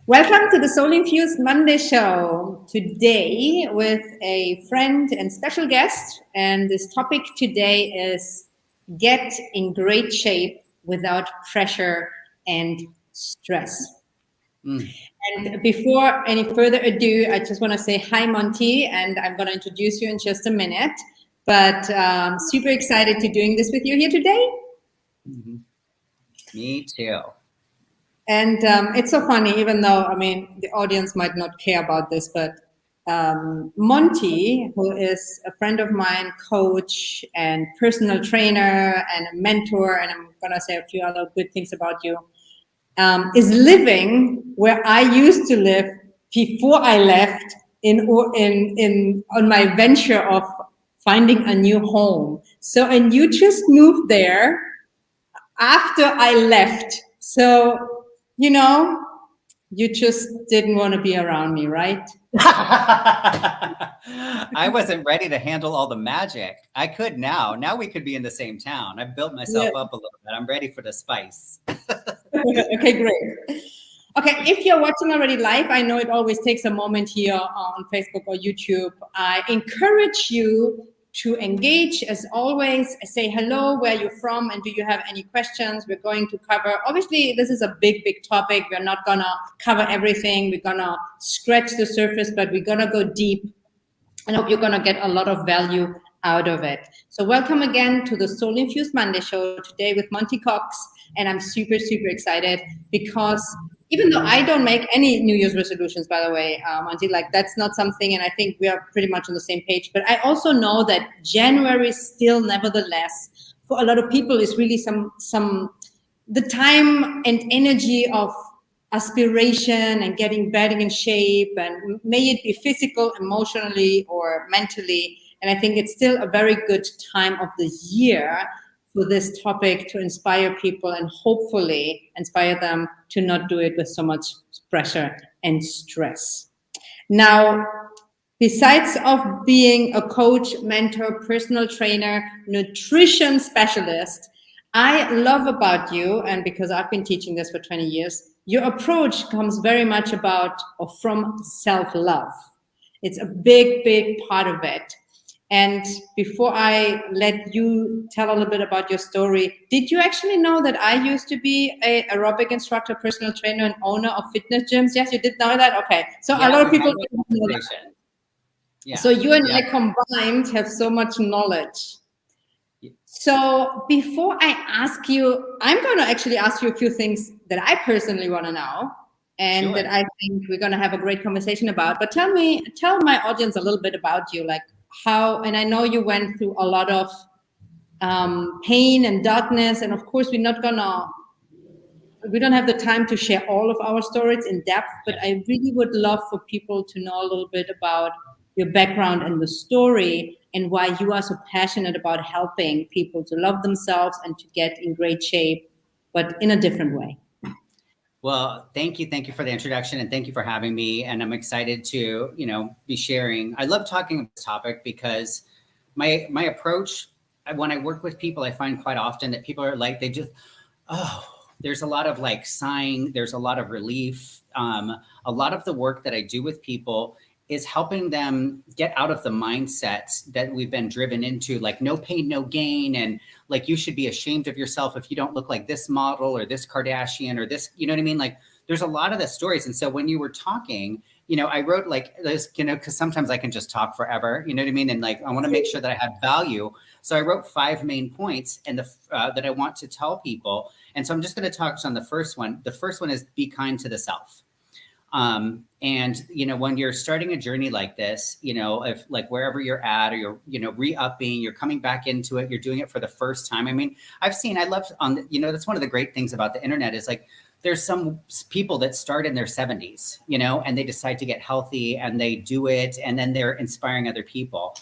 Welcome to the Soul Infused Monday show. Today with a friend and special guest. And this topic today is get in great shape without pressure and stress. And before any further ado, I just want to say hi, Monty, and I'm going to introduce you in just a minute. But super excited to doing this with you here today. Me too. And it's so funny, even though, I mean, the audience might not care about this, but Monty, who is a friend of mine, coach and personal trainer and a mentor, and I'm going to say a few other good things about you, is living where I used to live before I left on my venture of finding a new home. So, and you just moved there after I left. So, you just didn't want to be around me, right? I wasn't ready to handle all the magic. I could now. Now we could be in the same town. I've built myself up a little bit. I'm ready for the spice. Okay, great. Okay, if you're watching already live, I know it always takes a moment here on Facebook or YouTube. I encourage you to engage as always. Say hello, where you're from, and do you have any questions? We're going to cover, obviously, this is a big topic. We're not gonna cover everything. We're gonna scratch the surface, but we're gonna go deep. And I hope you're gonna get a lot of value out of it. So welcome again to the Soul Infused Monday show today with Monte Cox. And I'm super excited because even though I don't make any New Year's resolutions, by the way, Monty, like that's not something, and I think we are pretty much on the same page, but I also know that January still, nevertheless, for a lot of people is really the time and energy of aspiration and getting better in shape, and may it be physical, emotionally, or mentally. And I think it's still a very good time of the year for this topic to inspire people and hopefully inspire them to not do it with so much pressure and stress. Now, besides of being a coach, mentor, personal trainer, nutrition specialist, I love about you, and because I've been teaching this for 20 years, your approach comes very much about or from self-love. It's a big part of it. And before I let you tell a little bit about your story, did you actually know that I used to be an aerobic instructor, personal trainer, and owner of fitness gyms? Yes, you did know that? Okay. So a lot of people don't know that. Yeah. So you and I combined have so much knowledge. So before I ask you, I'm going to actually ask you a few things that I personally want to know and that I think we're going to have a great conversation about. But tell my audience a little bit about you, like how, and I know you went through a lot of pain and darkness, and of course we don't have the time to share all of our stories in depth, but I really would love for people to know a little bit about your background and the story and why you are so passionate about helping people to love themselves and to get in great shape, but in a different way. Well, thank you for the introduction, and thank you for having me. And I'm excited to, be sharing. I love talking about this topic because my approach, when I work with people, I find quite often that people are like, there's a lot of like sighing, there's a lot of relief. A lot of the work that I do with people is helping them get out of the mindsets that we've been driven into, like no pain, no gain. And like, you should be ashamed of yourself if you don't look like this model or this Kardashian or this, you know what I mean? Like there's a lot of the stories. And so when you were talking, I wrote like this, cause sometimes I can just talk forever, you know what I mean? And like, I want to make sure that I have value. So I wrote 5 main points and that I want to tell people. And so I'm just going to touch on the first one. The first one is be kind to the self. And, when you're starting a journey like this, if like wherever you're at, or you're, re-upping, you're coming back into it, you're doing it for the first time. I mean, I love that's one of the great things about the internet is like, there's some people that start in their 70s, and they decide to get healthy and they do it. And then they're inspiring other people.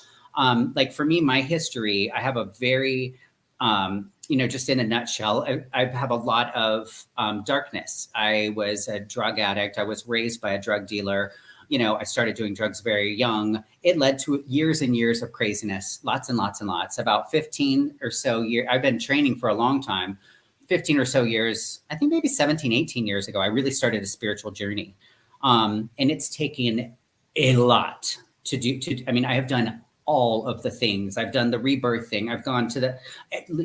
Like for me, my history, I have a very, just in a nutshell, I have a lot of darkness. I was a drug addict. I was raised by a drug dealer. I started doing drugs very young. It led to years and years of craziness, lots and lots and lots. About 15 or so years, I've been training for a long time, 15 or so years, I think maybe 17, 18 years ago, I really started a spiritual journey. And it's taken a lot to do. I mean, I have done all of the things. I've done the rebirth thing. I've gone to the,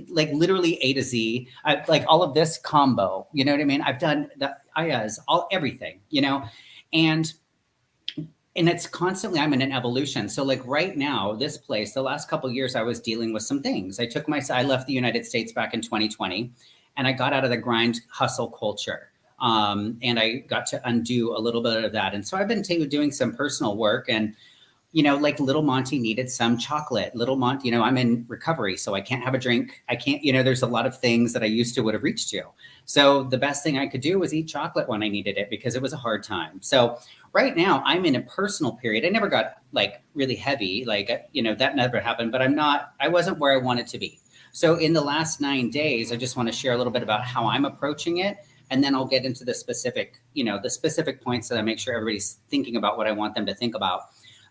like literally A to Z, like all of this combo, you know what I mean? I've done the IAs, everything, you know, and it's constantly, I'm in an evolution. So like right now, this place, the last couple of years, I was dealing with some things. I left the United States back in 2020, and I got out of the grind hustle culture. And I got to undo a little bit of that. And so I've been doing some personal work, and, you know, like little Monty needed some chocolate. Little Monty, you know, I'm in recovery, so I can't have a drink. I can't, you know, there's a lot of things that I used to would have reached to. So the best thing I could do was eat chocolate when I needed it, because it was a hard time. So right now I'm in a personal period. I never got like really heavy, like, you know, that never happened, but I wasn't where I wanted to be. So in the last 9 days, I just want to share a little bit about how I'm approaching it. And then I'll get into the specific, you know, the specific points that I make sure everybody's thinking about what I want them to think about.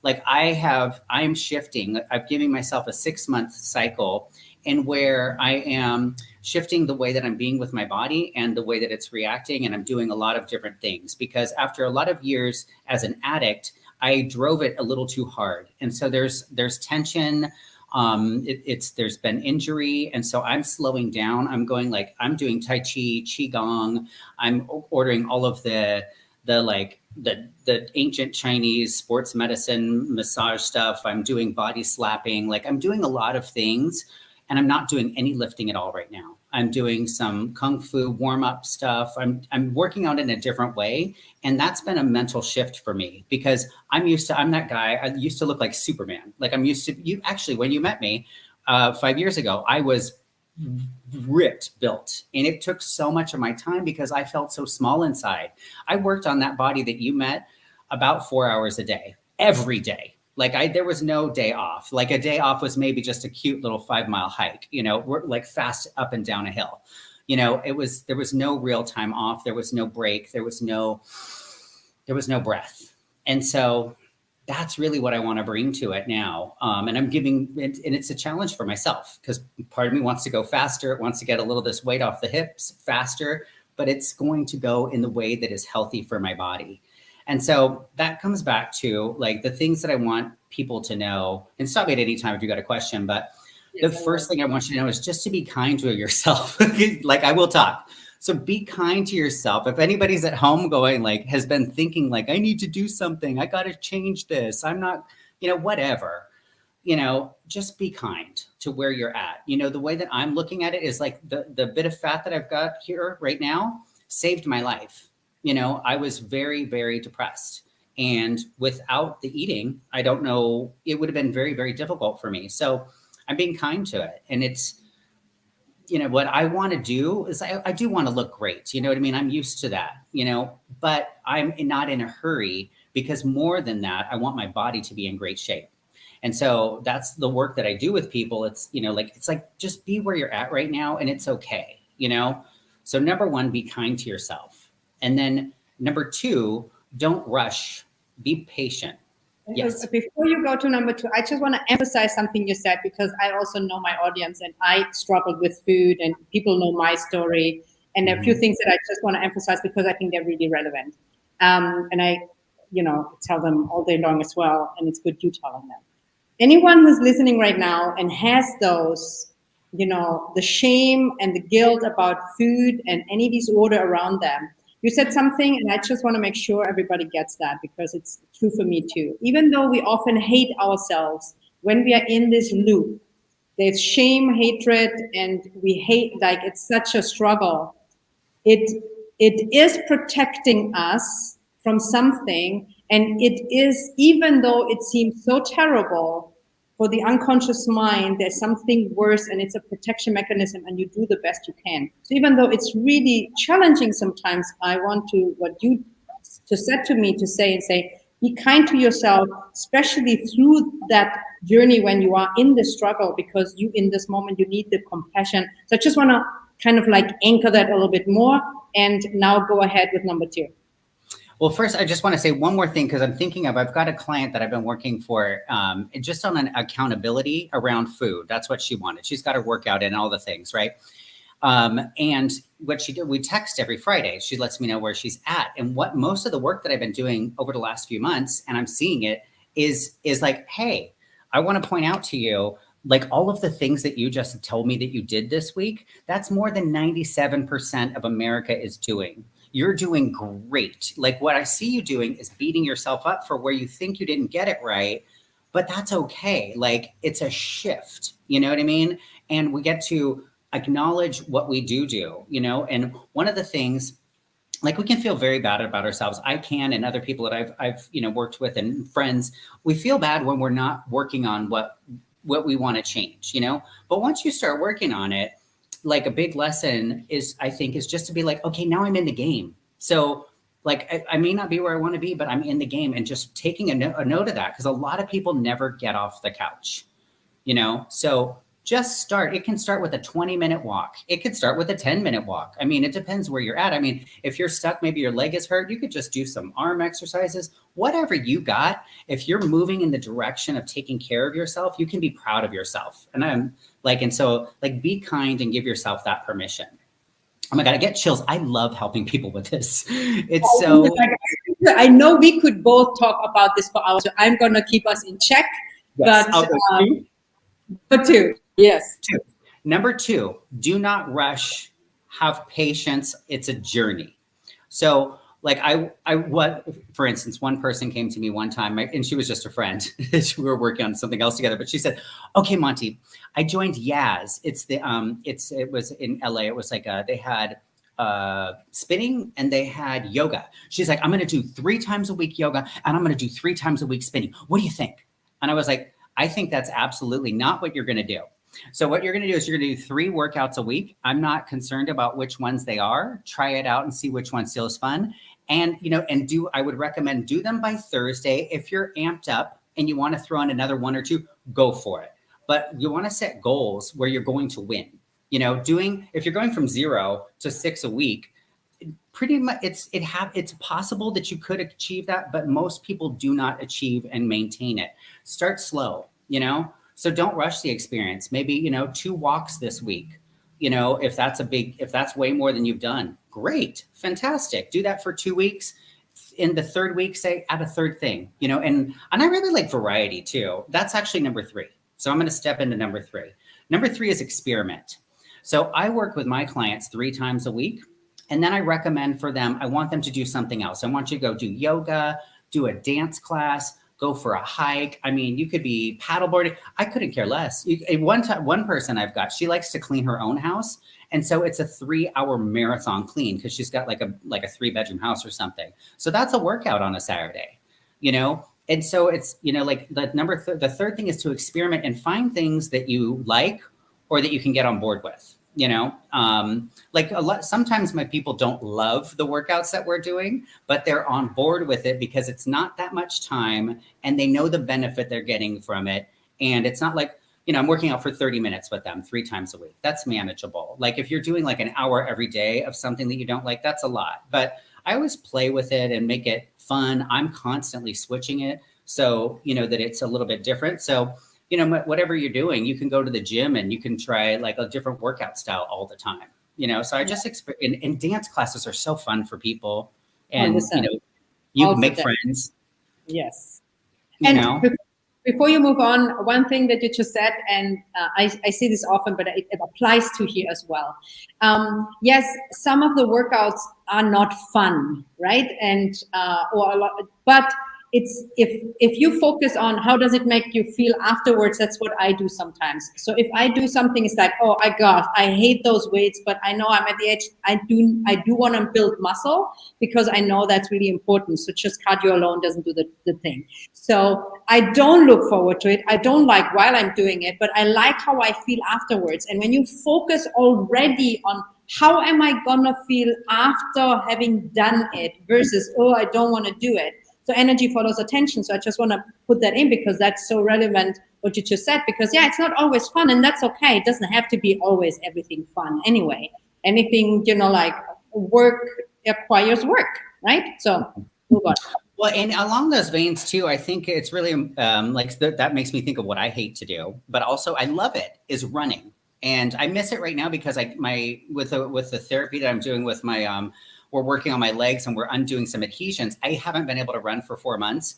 Like I'm shifting, I've given myself a 6-month cycle, and where I am shifting the way that I'm being with my body and the way that it's reacting. And I'm doing a lot of different things, because after a lot of years as an addict, I drove it a little too hard. And so there's tension. There's been injury. And so I'm slowing down. I'm going like, I'm doing Tai Chi, Qigong. I'm ordering all of the ancient Chinese sports medicine massage stuff. I'm doing body slapping. Like I'm doing a lot of things, and I'm not doing any lifting at all right now. I'm doing some Kung Fu warm-up stuff. I'm working out in a different way. And that's been a mental shift for me, because I'm that guy. I used to look like Superman. Like I'm used to, you actually, when you met me 5 years ago, I was ripped, built, and it took so much of my time because I felt so small inside. I worked on that body that you met about 4 hours a day, every day. Like there was no day off. Like a day off was maybe just a cute little 5-mile hike, you know, we're like fast up and down a hill. You know, there was no real time off. There was no break. There was no breath. And so that's really what I want to bring to it now. And I'm giving it, and it's a challenge for myself, because part of me wants to go faster. It wants to get a little of this weight off the hips faster, but it's going to go in the way that is healthy for my body. And so that comes back to like the things that I want people to know, and stop me at any time if you got a question, but the first thing I want you to know is just to be kind to yourself. Like I will talk. So be kind to yourself. If anybody's at home going like, has been thinking like, I need to do something, I got to change this, I'm not, you know, whatever, you know, just be kind to where you're at. You know, the way that I'm looking at it is like the bit of fat that I've got here right now saved my life. You know, I was very, very depressed. And without the eating, I don't know, it would have been very, very difficult for me. So I'm being kind to it. And it's, you know, what I want to do is I do want to look great. You know what I mean? I'm used to that, you know, but I'm not in a hurry, because more than that, I want my body to be in great shape. And so that's the work that I do with people. It's, you know, like, it's like, just be where you're at right now, and it's okay. You know? So number one, be kind to yourself. And then number two, don't rush, be patient. Yes. Before you go to number two, I just want to emphasize something you said, because I also know my audience, and I struggled with food, and people know my story. And there are a few things that I just want to emphasize, because I think they're really relevant. And I, you know, tell them all day long as well. And it's good you telling them. Anyone who's listening right now and has those, you know, the shame and the guilt about food and any disorder around them, you said something, and I just want to make sure everybody gets that, because it's true for me too. Even though we often hate ourselves, when we are in this loop, there's shame, hatred, and we hate, like it's such a struggle. It is protecting us from something, and it is, even though it seems so terrible, for the unconscious mind, there's something worse, and it's a protection mechanism, and you do the best you can. So even though it's really challenging sometimes, I want to, what you just said to me, to say, be kind to yourself, especially through that journey when you are in the struggle, because you, in this moment, you need the compassion. So I just want to kind of like anchor that a little bit more. And now go ahead with number two. Well, first, I just want to say one more thing, because I'm thinking I've got a client that I've been working for just on an accountability around food. That's what she wanted. She's got her workout and all the things, right? And what she did, we text every Friday. She lets me know where she's at. And what most of the work that I've been doing over the last few months, and I'm seeing it, is like, hey, I want to point out to you, like all of the things that you just told me that you did this week, that's more than 97% of America is doing. You're doing great. Like what I see you doing is beating yourself up for where you think you didn't get it right, but that's okay. Like it's a shift, you know what I mean? And we get to acknowledge what we do, you know? And one of the things, like we can feel very bad about ourselves. I can, and other people that I've you know, worked with and friends, we feel bad when we're not working on what we want to change, you know? But once you start working on it, like a big lesson is, I think, is just to be like, okay, now I'm in the game. So like, I may not be where I want to be, but I'm in the game, and just taking a note of that, because a lot of people never get off the couch, you know? So just start. It can start with a 20-minute walk. It could start with a 10-minute walk. I mean, it depends where you're at. I mean, if you're stuck, maybe your leg is hurt, you could just do some arm exercises, whatever you got. If you're moving in the direction of taking care of yourself, you can be proud of yourself. And I'm like, and so like, be kind and give yourself that permission. Oh my God, I get chills. I love helping people with this. It's so. I know we could both talk about this for hours, so I'm going to keep us in check. Yes. But two. Yes. Two. Number two, do not rush. Have patience. It's a journey. So like for instance, one person came to me one time, and she was just a friend. We were working on something else together, but she said, okay, Monte, I joined Yaz. It was in LA. It was like, they had spinning and they had yoga. She's like, I'm going to do 3 times a week yoga, and I'm going to do 3 times a week spinning. What do you think? And I was like, I think that's absolutely not what you're going to do. So what you're going to do is you're going to do 3 workouts a week. I'm not concerned about which ones they are. Try it out and see which one feels fun. And, you know, I would recommend do them by Thursday. If you're amped up and you want to throw in another 1 or 2, go for it. But you want to set goals where you're going to win. You know, if you're going from 0 to 6 a week, pretty much it's possible that you could achieve that, but most people do not achieve and maintain it. Start slow, you know? So don't rush the experience. Maybe, you know, 2 walks this week. You know, if that's way more than you've done, great, fantastic. Do that for 2 weeks. In the 3rd week, say, add a 3rd thing, you know, and I really like variety too. That's actually number 3. So I'm going to step into number 3. Number 3 is experiment. So I work with my clients 3 times a week. And then I recommend for them, I want them to do something else. I want you to go do yoga, do a dance class, go for a hike. I mean, you could be paddleboarding. I couldn't care less. One person I've got, she likes to clean her own house. And so it's a 3-hour marathon clean, because she's got like a 3-bedroom house or something. So that's a workout on a Saturday, you know? And so it's, you know, like the 3rd thing is to experiment and find things that you like or that you can get on board with. You know, like sometimes my people don't love the workouts that we're doing, but they're on board with it because it's not that much time and they know the benefit they're getting from it. And it's not like, you know, I'm working out for 30 minutes with them 3 times a week. That's manageable. Like if you're doing like an hour every day of something that you don't like, that's a lot. But I always play with it and make it fun. I'm constantly switching it. So, you know, that it's a little bit different. So, you know, whatever you're doing, you can go to the gym and you can try like a different workout style all the time, you know? So I just, and dance classes are so fun for people, and, 100%. You know, you can make friends. Yes. You know? Before you move on, one thing that you just said, and I see this often, but it applies to here as well. Yes, some of the workouts are not fun, right? And, or a lot, but it's if you focus on how does it make you feel afterwards, that's what I do sometimes. So if I do something, it's like, oh my God, I hate those weights, but I know I'm at the age, I do want to build muscle because I know that's really important. So just cardio alone doesn't do the thing. So I don't look forward to it. I don't like while I'm doing it, but I like how I feel afterwards. And when you focus already on how am I gonna feel after having done it versus, oh, I don't want to do it. So energy follows attention. So I just want to put that in because that's so relevant what you just said, because yeah, it's not always fun, and that's okay. It doesn't have to be always everything fun anyway. Anything, you know, like work acquires work, right? So move on. Well, and along those veins too, I think it's really like that makes me think of what I hate to do, but also I love it, is running. And I miss it right now because with the therapy that I'm doing with my we're working on my legs and we're undoing some adhesions. I haven't been able to run for 4 months.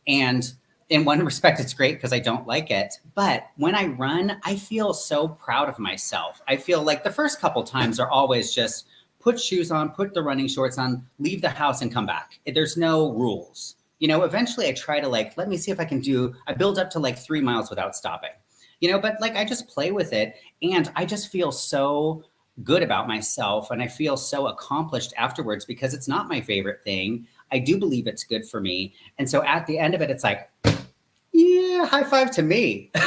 And in one respect, it's great because I don't like it. But when I run, I feel so proud of myself. I feel like the first couple times are always just put shoes on, put the running shorts on, leave the house and come back. There's no rules. Eventually I try to let me see if I build up to 3 miles without stopping, but I just play with it and I just feel so good about myself and I feel so accomplished afterwards because it's not my favorite thing. I do believe it's good for me. And so at the end of it, it's like, yeah, high five to me. So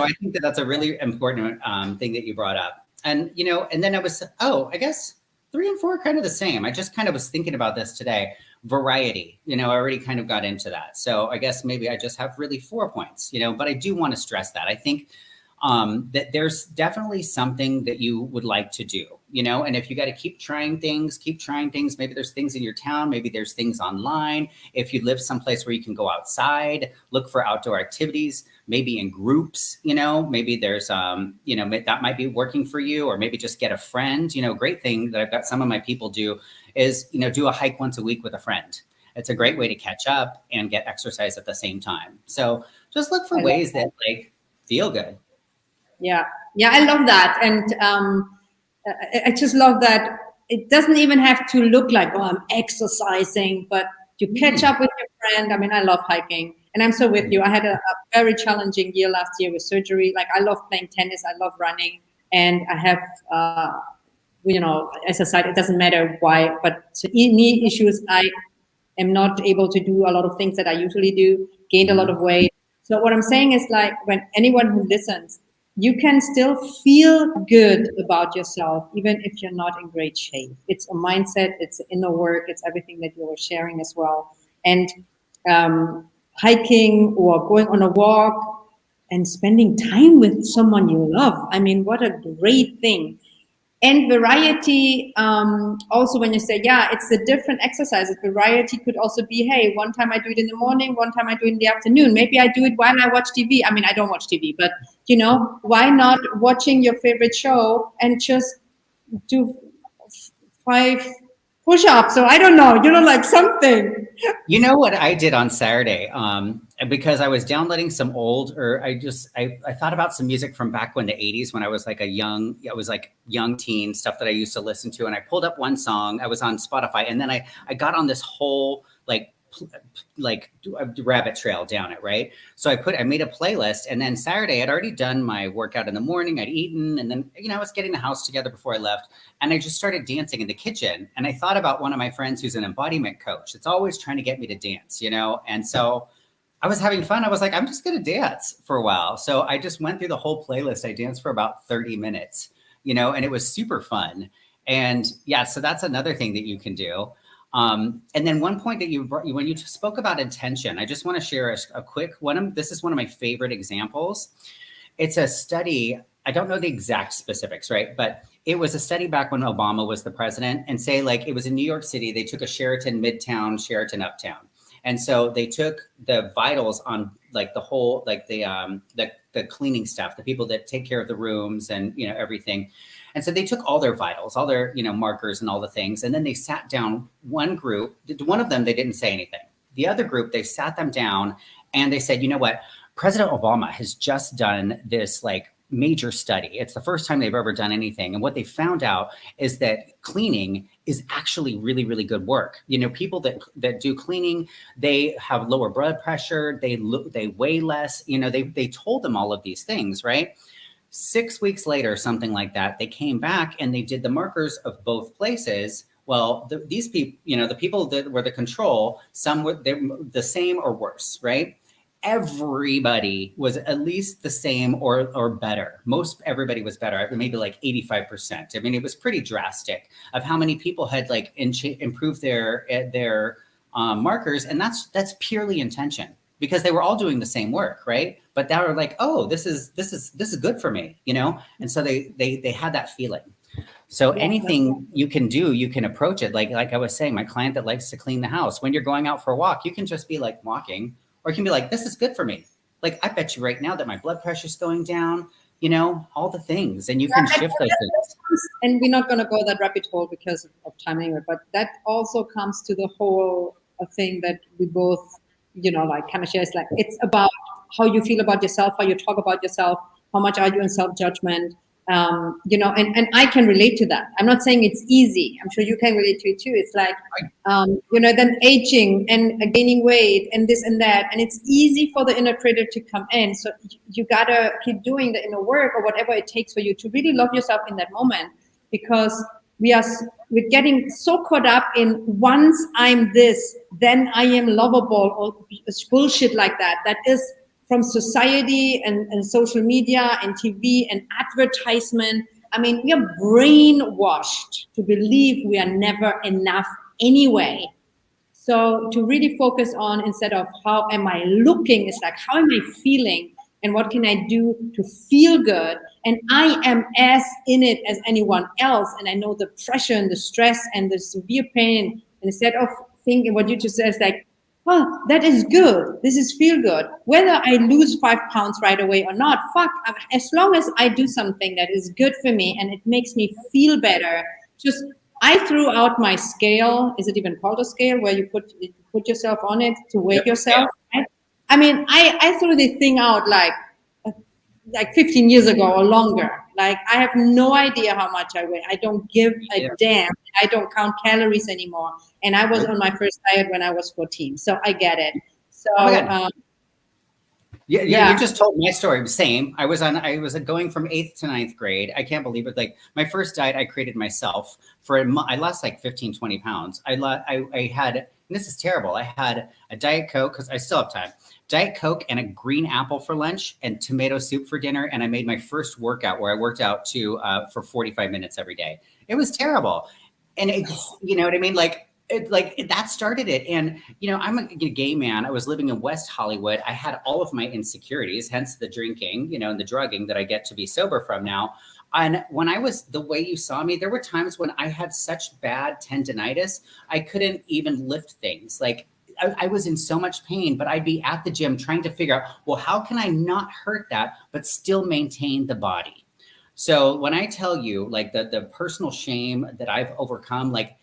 I think that that's a really important thing that you brought up. And, and then I guess 3 and 4 are kind of the same. I just kind of was thinking about this today. Variety, I already kind of got into that. So I guess maybe I just have really 4 points, but I do want to stress that. I think that there's definitely something that you would like to do, and if you got to keep trying things, maybe there's things in your town, maybe there's things online. If you live someplace where you can go outside, look for outdoor activities, maybe in groups, maybe there's, that might be working for you, or maybe just get a friend. Great thing that I've got some of my people do is, do a hike once a week with a friend. It's a great way to catch up and get exercise at the same time. So just look for ways that feel good. Yeah, I love that, and I just love that it doesn't even have to look like, oh, I'm exercising, but you catch up with your friend. I mean, I love hiking, and I'm so with you. I had a very challenging year last year with surgery. I love playing tennis, I love running, and I have, as I said, it doesn't matter why, but so knee issues. I am not able to do a lot of things that I usually do. Gained a lot of weight. So what I'm saying is, when anyone who listens, you can still feel good about yourself, even if you're not in great shape. It's a mindset, it's inner work, it's everything that you were sharing as well. And hiking or going on a walk and spending time with someone you love. I mean, what a great thing. And variety, also when you say, yeah, it's the different exercises. Variety could also be, hey, one time I do it in the morning, one time I do it in the afternoon. Maybe I do it while I watch TV. I mean, I don't watch TV, but, why not watching your favorite show and just do 5 push-ups? So I don't know, something. You know what I did on Saturday? Because I was downloading some old, or I thought about some music from back when the 80s, when I was young teen, stuff that I used to listen to. And I pulled up one song, I was on Spotify, and then I got on this whole rabbit trail down it, right? So I made a playlist, and then Saturday I'd already done my workout in the morning, I'd eaten, and then, I was getting the house together before I left, and I just started dancing in the kitchen. And I thought about one of my friends who's an embodiment coach. It's always trying to get me to dance, and so I was having fun. I was like, I'm just going to dance for a while. So I just went through the whole playlist. I danced for about 30 minutes, and it was super fun. And yeah, so that's another thing that you can do. And then one point that when you spoke about intention, I just want to share a quick one. This is one of my favorite examples. It's a study. I don't know the exact specifics, right? But it was a study back when Obama was the president, and say it was in New York City. They took a Sheraton Midtown, Sheraton Uptown. And so they took the vitals on the whole, the cleaning staff, the people that take care of the rooms and, everything. And so they took all their vitals, all their, markers and all the things. And then they sat down one group, one of them, they didn't say anything. The other group, they sat them down and they said, you know what, President Obama has just done this major study. It's the first time they've ever done anything. And what they found out is that cleaning is actually really, really good work. People that do cleaning, they have lower blood pressure, they weigh less, they told them all of these things, right? 6 weeks later, something like that, they came back and they did the markers of both places. Well, these people, the people that were the control, some were the same or worse, right? Everybody was at least the same or better. Everybody was better, maybe 85%. I mean, it was pretty drastic of how many people had improved their markers. And that's purely intention, because they were all doing the same work, right? But they were oh, this is good for me, And so they had that feeling. So anything you can do, you can approach it. Like I was saying, my client that likes to clean the house, when you're going out for a walk, you can just be walking, or you can be this is good for me. I bet you right now that my blood pressure is going down. all the things, and you can shift those things. And we're not going to go that rabbit hole because of timing, but that also comes to the whole thing that we both, like kind of share. It's like, it's about how you feel about yourself, how you talk about yourself, how much are you in self-judgment, and I can relate to that. I'm not saying it's easy. I'm sure you can relate to it too. It's like, then aging and gaining weight and this and that. And it's easy for the inner critic to come in. So you got to keep doing the inner work or whatever it takes for you to really love yourself in that moment, because we're getting so caught up in, once I'm this, then I am lovable, or bullshit like that. That is from society and social media and TV and advertisement. I mean, we are brainwashed to believe we are never enough anyway. So to really focus on, instead of how am I looking, it's like, how am I feeling and what can I do to feel good? And I am as in it as anyone else. And I know the pressure and the stress and the severe pain. And instead of thinking what you just said, is like, well, that is good. This is feel good. Whether I lose 5 pounds right away or not, fuck, as long as I do something that is good for me and it makes me feel better. Just, I threw out my scale. Is it even called a scale where you put yourself on it to weigh yourself? Right? I mean, I threw this thing out like 15 years ago or longer. Like, I have no idea how much I weigh. I don't give a damn. I don't count calories anymore. And I was on my first diet when I was 14. So I get it. So, you just told my story. Same. I was going from 8th to 9th grade. I can't believe it. Like, my first diet I created myself for a month. I lost like 15, 20 pounds. I had, and this is terrible. I had a Diet Coke, because I still have time. Diet Coke and a green apple for lunch and tomato soup for dinner. And I made my first workout where I worked out for 45 minutes every day. It was terrible. And it's, you know what I mean? Like that started it. And, I'm a gay man. I was living in West Hollywood. I had all of my insecurities, hence the drinking, and the drugging that I get to be sober from now. And when I was the way you saw me, there were times when I had such bad tendinitis, I couldn't even lift things. Like, I was in so much pain, but I'd be at the gym trying to figure out, well, how can I not hurt that, but still maintain the body? So when I tell you, like, the personal shame that I've overcome, like,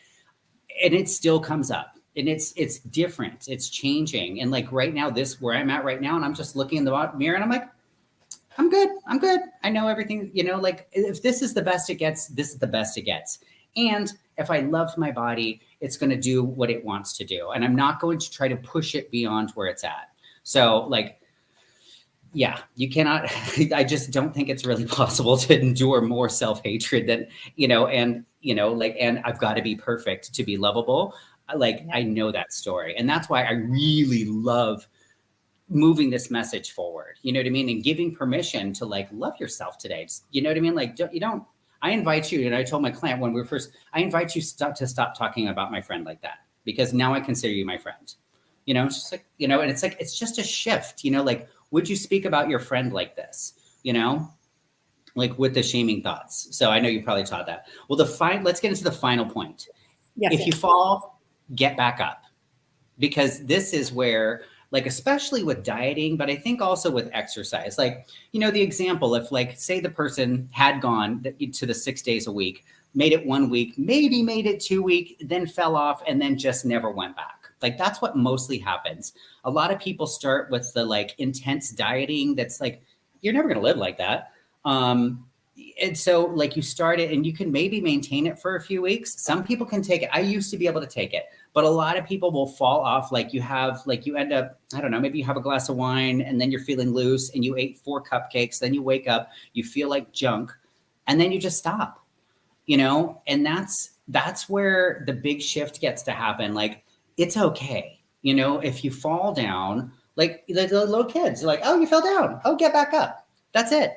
and it still comes up, and it's different, it's changing. And like right now, where I'm at right now, and I'm just looking in the mirror and I'm like, I'm good. I know everything, like, if this is the best it gets, this is the best it gets. And if I love my body, it's going to do what it wants to do. And I'm not going to try to push it beyond where it's at. So, like, yeah, you cannot, I just don't think it's really possible to endure more self-hatred than, and I've got to be perfect to be lovable. Like, I know that story. And that's why I really love moving this message forward, you know what I mean? And giving permission to, like, love yourself today. You know what I mean? Like, I invite you, and I told my client when we were first, I invite you to stop talking about my friend like that, because now I consider you my friend. It's just like, and it's like, it's just a shift, like, would you speak about your friend like this, like with the shaming thoughts? So I know you probably taught that. Well, let's get into the final point. Yes, if you fall, get back up, because this is where, like, especially with dieting, but I think also with exercise, like, the example, if, like, say the person had gone to the 6 days a week, made it 1 week, maybe made it 2 weeks, then fell off and then just never went back. Like, that's what mostly happens. A lot of people start with the, like, intense dieting. That's like, you're never going to live like that. And so, like, you start it and you can maybe maintain it for a few weeks. Some people can take it. I used to be able to take it, but a lot of people will fall off. Like, you end up, I don't know, maybe you have a glass of wine and then you're feeling loose and you ate 4 cupcakes. Then you wake up, you feel like junk, and then you just stop, and that's where the big shift gets to happen. Like, it's okay. If you fall down, like the little kids, they're like, oh, you fell down. Oh, get back up. That's it.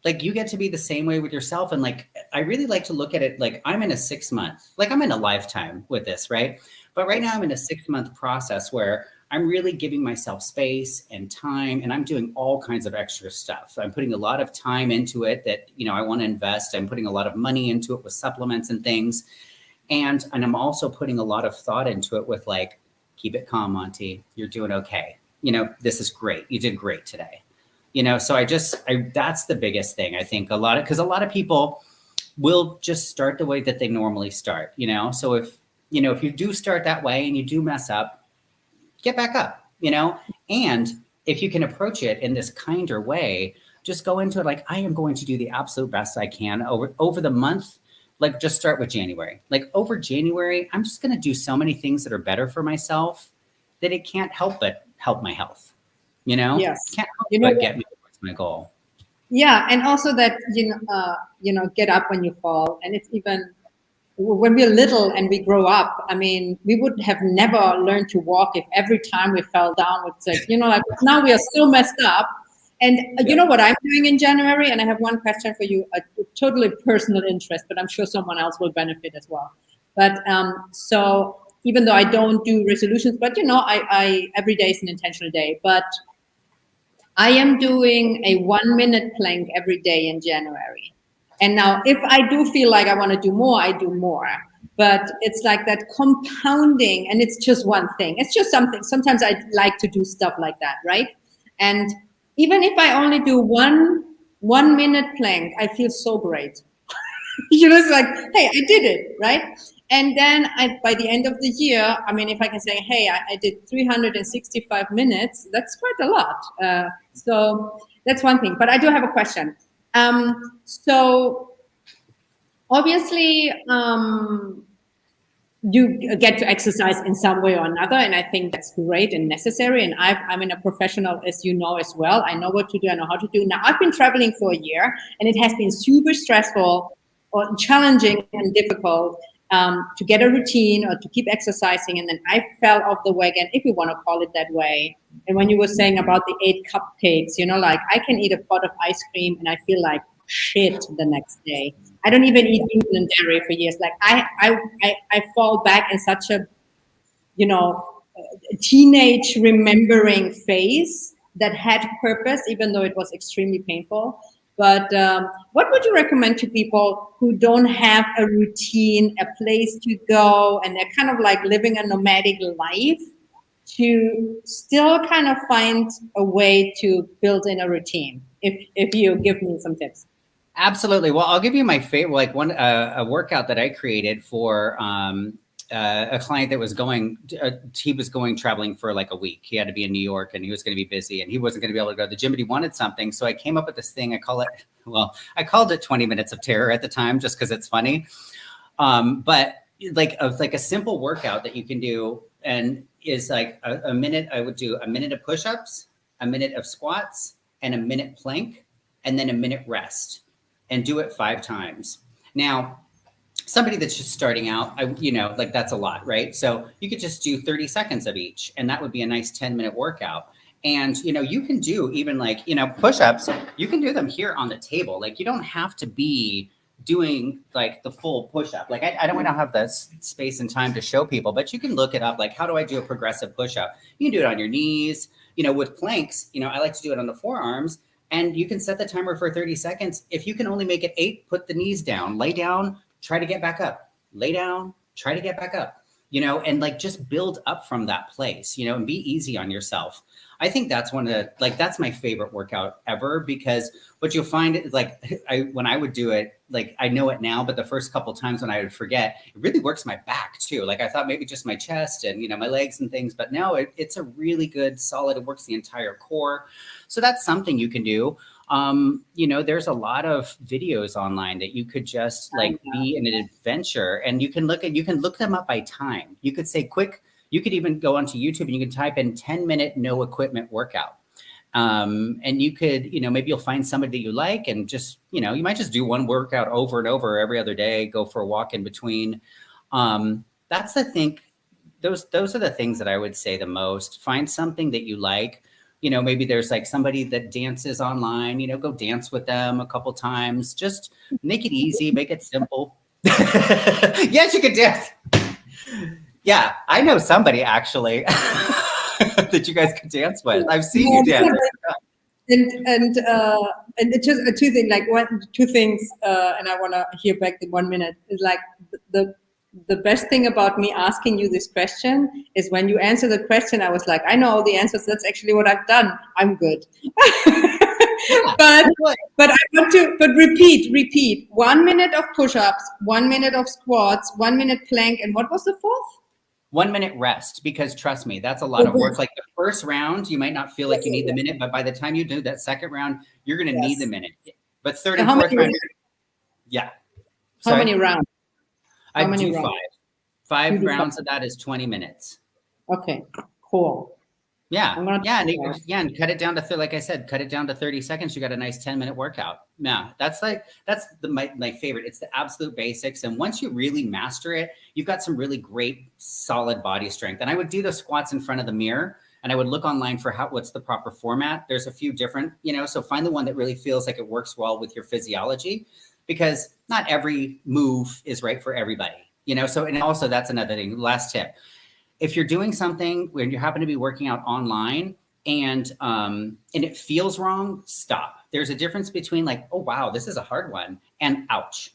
Like, you get to be the same way with yourself. And, like, I really like to look at it like I'm in a 6-month, like, I'm in a lifetime with this, right? But right now I'm in a 6-month process where I'm really giving myself space and time, and I'm doing all kinds of extra stuff. I'm putting a lot of time into it that, I want to invest. I'm putting a lot of money into it with supplements and things. And I'm also putting a lot of thought into it with, like, keep it calm, Monte. You're doing okay. This is great. You did great today. So that's the biggest thing. I think because a lot of people will just start the way that they normally start, so if you do start that way and you do mess up, get back up, and if you can approach it in this kinder way, just go into it like, I am going to do the absolute best I can over the month. Like, just start with January. Like, over January, I'm just going to do so many things that are better for myself that it can't help but help my health. Yes. Can't help You know but what? get me towards my goal. Yeah, and also that get up when you fall, and it's even when we're little and we grow up. I mean, we would have never learned to walk if every time we fell down, it's like like now we are so messed up. And you know what I'm doing in January? And I have one question for you, a totally personal interest, but I'm sure someone else will benefit as well. But so even though I don't do resolutions, but I every day is an intentional day. But I am doing a 1 minute plank every day in January. And now, if I do feel like I want to do more, I do more. But it's like that compounding, and it's just one thing. It's just something. Sometimes I like to do stuff like that, right? And even if I only do 1 minute plank, I feel so great. It's like, hey, I did it, right? And then by the end of the year, I mean, if I can say, hey, I did 365 minutes, that's quite a lot. So that's one thing. But I do have a question. So obviously, you get to exercise in some way or another, and I think that's great and necessary. And I'm in a professional, as you know, as well. I know what to do. I know how to do. Now, I've been traveling for a year, and it has been super stressful or challenging and difficult to get a routine or to keep exercising. And then I fell off the wagon, if you want to call it that way. And when you were saying about the 8 cupcakes, like I can eat a pot of ice cream and I feel like shit the next day. I don't even eat gluten and dairy for years. Like I fall back in such a, teenage remembering phase that had purpose, even though it was extremely painful. But what would you recommend to people who don't have a routine, a place to go, and they're kind of like living a nomadic life, to still kind of find a way to build in a routine? If you give me some tips. Absolutely. Well, I'll give you my favorite, like one a workout that I created for a client that was going. He was going traveling for like a week. He had to be in New York, and he was going to be busy, and he wasn't going to be able to go to the gym, but he wanted something. So I came up with this thing. I called it 20 minutes of terror at the time, just because it's funny. But like a simple workout that you can do, and is like a minute. I would do a minute of push-ups, a minute of squats, and a minute plank, and then a minute rest. And do it 5 times. Now, somebody that's just starting out, like that's a lot, right? So you could just do 30 seconds of each, and that would be a nice 10-minute workout. And, you can do even like, push-ups, you can do them here on the table. Like, you don't have to be doing like the full push-up. Like, I don't have the space and time to show people, but you can look it up. Like, how do I do a progressive push-up? You can do it on your knees, with planks. I like to do it on the forearms. And you can set the timer for 30 seconds. If you can only make it 8, put the knees down, lay down, try to get back up, lay down, try to get back up, and like just build up from that place, and be easy on yourself. I think that's that's my favorite workout ever, because what you'll find is like, when I would do it, like I know it now, but the first couple of times when I would forget, it really works my back too. Like I thought maybe just my chest and, my legs and things, but no, it's a really good solid, it works the entire core. So that's something you can do. There's a lot of videos online that you could just like be in an adventure, and you can look them up by time. You could say you could even go onto YouTube and you can type in 10-minute no equipment workout. And you could, maybe you'll find somebody that you like, and just, you might just do one workout over and over every other day, go for a walk in between. That's the thing. Those are the things that I would say the most. Find something that you like. Maybe there's like somebody that dances online, go dance with them a couple times. Just make it easy, make it simple. Yes, you can dance. Yeah, I know somebody actually that you guys could dance with. I've seen you dance. And it's just two things, and I want to hear back in 1 minute. Is like the best thing about me asking you this question is when you answer the question, I was like, I know all the answers. That's actually what I've done. I'm good. Yeah. but I want to repeat 1 minute of push-ups, 1 minute of squats, 1 minute plank, and what was the fourth? 1 minute rest, because trust me, that's a lot of work. Like the first round, you might not feel like you need the minute, but by the time you do that second round, you're going to need the minute. But third and fourth round, yeah. How many rounds? I do five rounds of that is 20 minutes. Okay, cool. Yeah, and cut it down to like I said, cut it down to 30 seconds. You got a nice 10-minute workout. Yeah, that's my favorite. It's the absolute basics, and once you really master it, you've got some really great solid body strength. And I would do the squats in front of the mirror, and I would look online for what's the proper format. There's a few different, so find the one that really feels like it works well with your physiology, because not every move is right for everybody. So, and also that's another thing. Last tip. If you're doing something when you happen to be working out online and it feels wrong, stop. There's a difference between like, oh, wow, this is a hard one, and ouch.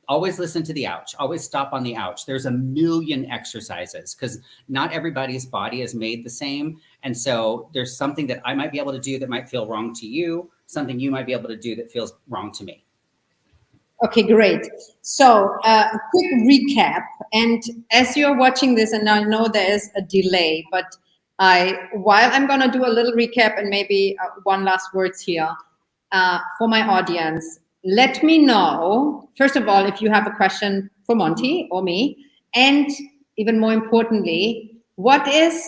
Always listen to the ouch. Always stop on the ouch. There's a million exercises because not everybody's body is made the same. And so there's something that I might be able to do that might feel wrong to you, something you might be able to do that feels wrong to me. Okay, great. So a quick recap. And as you're watching this, and I know there is a delay, but while I'm going to do a little recap and maybe one last words here for my audience, let me know, first of all, if you have a question for Monte or me, and even more importantly, what is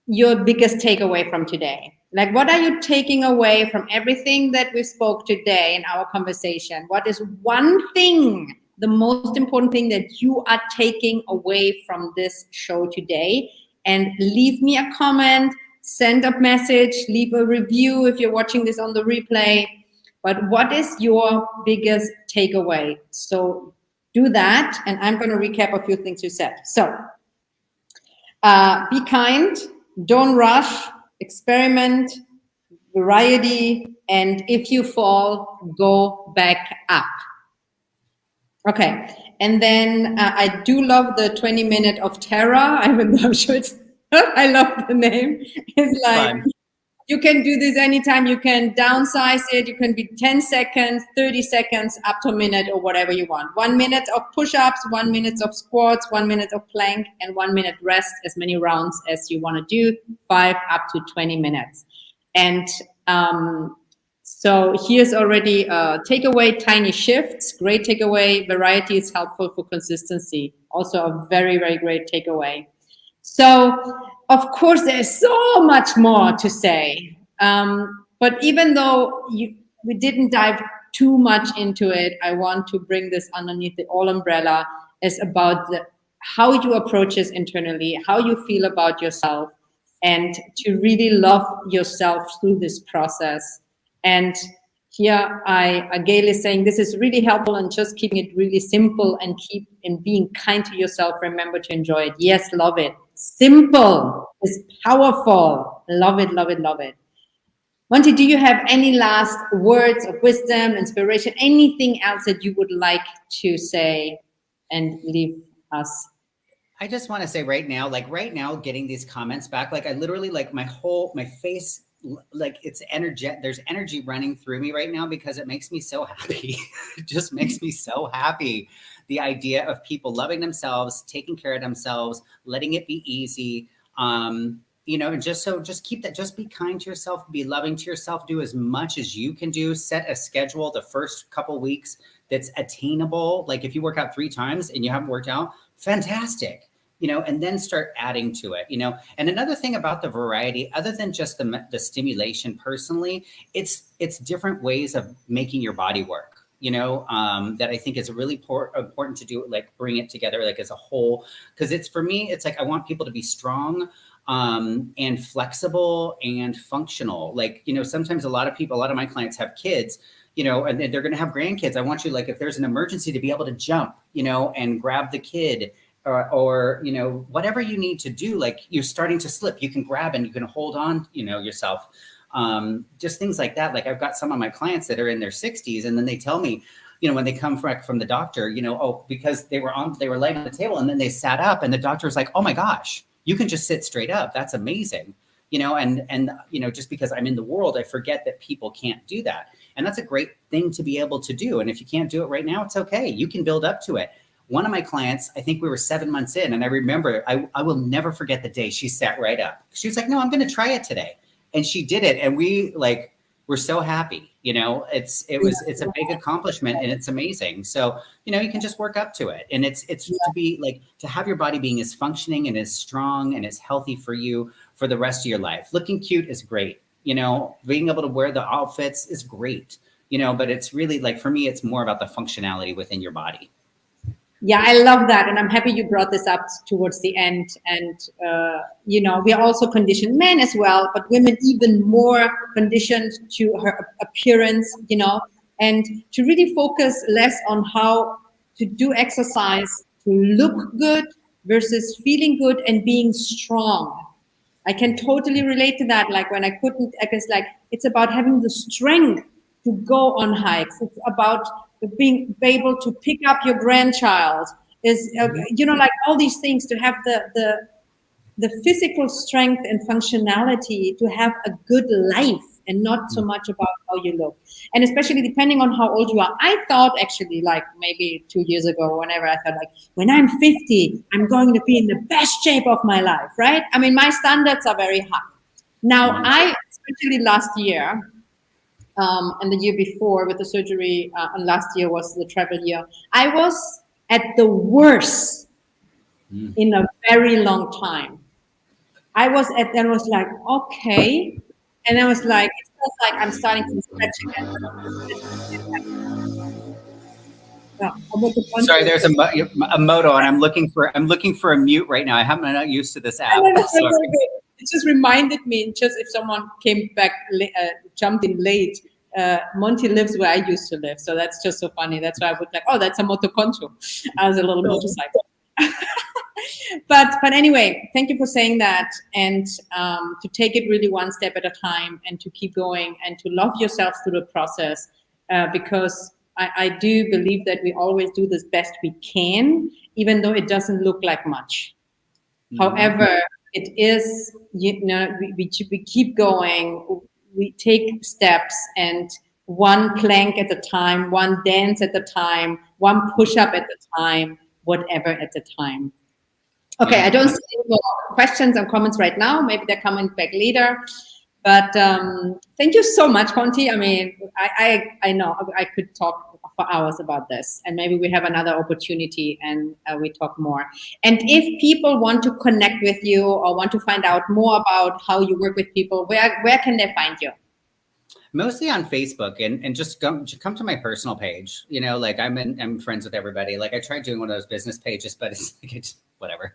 your biggest takeaway from today? Like, what are you taking away from everything that we spoke today in our conversation? What is one thing, the most important thing that you are taking away from this show today? And leave me a comment, send a message, leave a review if you're watching this on the replay. But what is your biggest takeaway? So do that, and I'm going to recap a few things you said. So be kind, don't rush, experiment, variety, and if you fall, go back up. Okay, and then I do love the 20-minute of terror. I'm sure it's, I love the name. It's like, fun. You can do this anytime. You can downsize it. You can be 10 seconds, 30 seconds, up to a minute or whatever you want. 1 minute of push-ups, 1 minute of squats, 1 minute of plank, and 1 minute rest, as many rounds as you want to do, 5 up to 20 minutes. And so here's already a takeaway, tiny shifts, great takeaway. Variety is helpful for consistency. Also a very, very great takeaway. So, of course, there's so much more to say. But even though we didn't dive too much into it, I want to bring this underneath the all umbrella is about how you approach this internally, how you feel about yourself, and to really love yourself through this process. And here Gail is saying this is really helpful, and just keeping it really simple and being kind to yourself. Remember to enjoy it. Yes, love it. Simple is powerful. Love it, love it, love it. Monte, do you have any last words of wisdom, inspiration, anything else that you would like to say and leave us? I just want to say right now, getting these comments back, like I literally, like my face, like it's energy. There's energy running through me right now because it makes me so happy. It just makes me so happy. The idea of people loving themselves, taking care of themselves, letting it be easy. And just keep that, just be kind to yourself, be loving to yourself, do as much as you can do, set a schedule the first couple weeks that's attainable. Like if you work out 3 times and you haven't worked out, fantastic. And then start adding to it, And another thing about the variety, other than just the stimulation personally, it's different ways of making your body work, that I think is really important to do, like bring it together, like as a whole. Because for me, it's like, I want people to be strong and flexible and functional. Like, sometimes a lot of my clients have kids, and they're going to have grandkids. I want you, like, if there's an emergency, to be able to jump, and grab the kid. Or whatever you need to do, like you're starting to slip, you can grab and you can hold on, yourself. Just things like that. Like I've got some of my clients that are in their 60s, and then they tell me, when they come from the doctor, because they were laying on the table and then they sat up, and the doctor was like, oh my gosh, you can just sit straight up. That's amazing. and just because I'm in the world, I forget that people can't do that. And that's a great thing to be able to do. And if you can't do it right now, it's okay. You can build up to it. One of my clients, I think we were 7 months in, and I remember, I will never forget the day she sat right up. She was like, no, I'm going to try it today. And she did it. And we're so happy, it's a big accomplishment, and it's amazing. So, you can just work up to it. And it's to be like, to have your body being as functioning and as strong and as healthy for you for the rest of your life. Looking cute is great. Being able to wear the outfits is great, but it's really like, for me, it's more about the functionality within your body. Yeah, I love that. And I'm happy you brought this up towards the end. And, we are also conditioned, men as well, but women even more conditioned to her appearance, and to really focus less on how to do exercise to look good versus feeling good and being strong. I can totally relate to that. Like when I was like, it's about having the strength to go on hikes. It's about being able to pick up your grandchild. Is like all these things, to have the physical strength and functionality to have a good life, and not so much about how you look. And especially depending on how old you are. I thought actually, like maybe 2 years ago, whenever I thought like, when I'm 50, I'm going to be in the best shape of my life, right? I mean, my standards are very high. Now, especially last year, and the year before with the surgery, and last year was the travel year, I was at the worst in a very long time. I was like, okay. And I was like, it feels like I'm starting to stretch again. Sorry, there's a moto, and I'm looking for a mute right now. I'm not used to this app. It just reminded me, just if someone came back, jumped in late, Monte lives where I used to live. So that's just so funny. That's why I would like, oh, that's a Moto Concho as a little motorcycle. But anyway, thank you for saying that, and to take it really one step at a time, and to keep going, and to love yourself through the process, because I do believe that we always do this best we can, even though it doesn't look like much. However, it is, we keep going, we take steps, and one plank at a time, one dance at a time, one push-up at a time, whatever at a time. Okay, I don't see any more questions or comments right now. Maybe they're coming back later. But thank you so much, Monte. I mean, I know I could talk for hours about this, and maybe we have another opportunity and we talk more. And if people want to connect with you or want to find out more about how you work with people, where can they find you? Mostly on Facebook, and just come to my personal page. Like I'm friends with everybody. Like I tried doing one of those business pages, but it's like, whatever.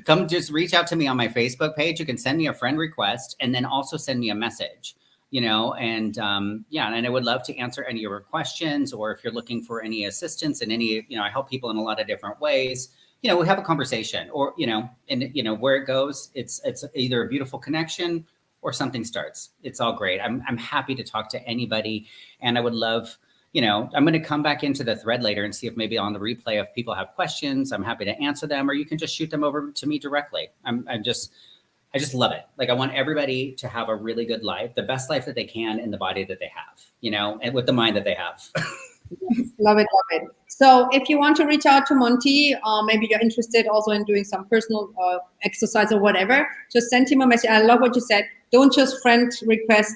Come just reach out to me on my Facebook page. You can send me a friend request, and then also send me a message, and I would love to answer any of your questions, or if you're looking for any assistance in any, I help people in a lot of different ways. We have a conversation, or, and where it goes, it's either a beautiful connection or something starts. It's all great. I'm happy to talk to anybody, and I would love, I'm going to come back into the thread later and see if maybe on the replay, if people have questions, I'm happy to answer them, or you can just shoot them over to me directly. I just love it. Like I want everybody to have a really good life, the best life that they can in the body that they have, and with the mind that they have. Yes, love it. So if you want to reach out to Monte, maybe you're interested also in doing some personal exercise or whatever, just send him a message. I love what you said. Don't just friend request,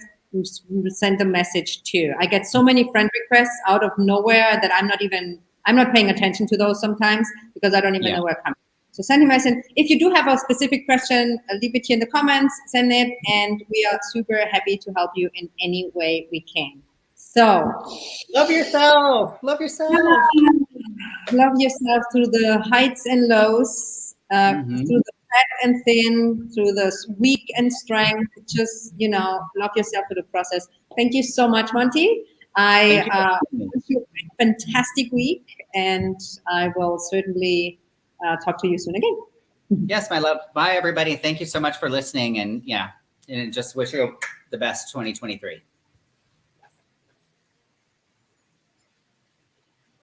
send a message too. I get so many friend requests out of nowhere that I'm not paying attention to those sometimes, because I don't even know where it comes from. So send him a message. If you do have a specific question, leave it here in the comments, send it, and we are super happy to help you in any way we can. So love yourself. Love yourself through the heights and lows, through the fat and thin, through the weak and strength. Just, love yourself through the process. Thank you so much, Monte. I wish you a fantastic week, and I will certainly talk to you soon again. Yes, my love. Bye, everybody. Thank you so much for listening. And and just wish you the best 2023.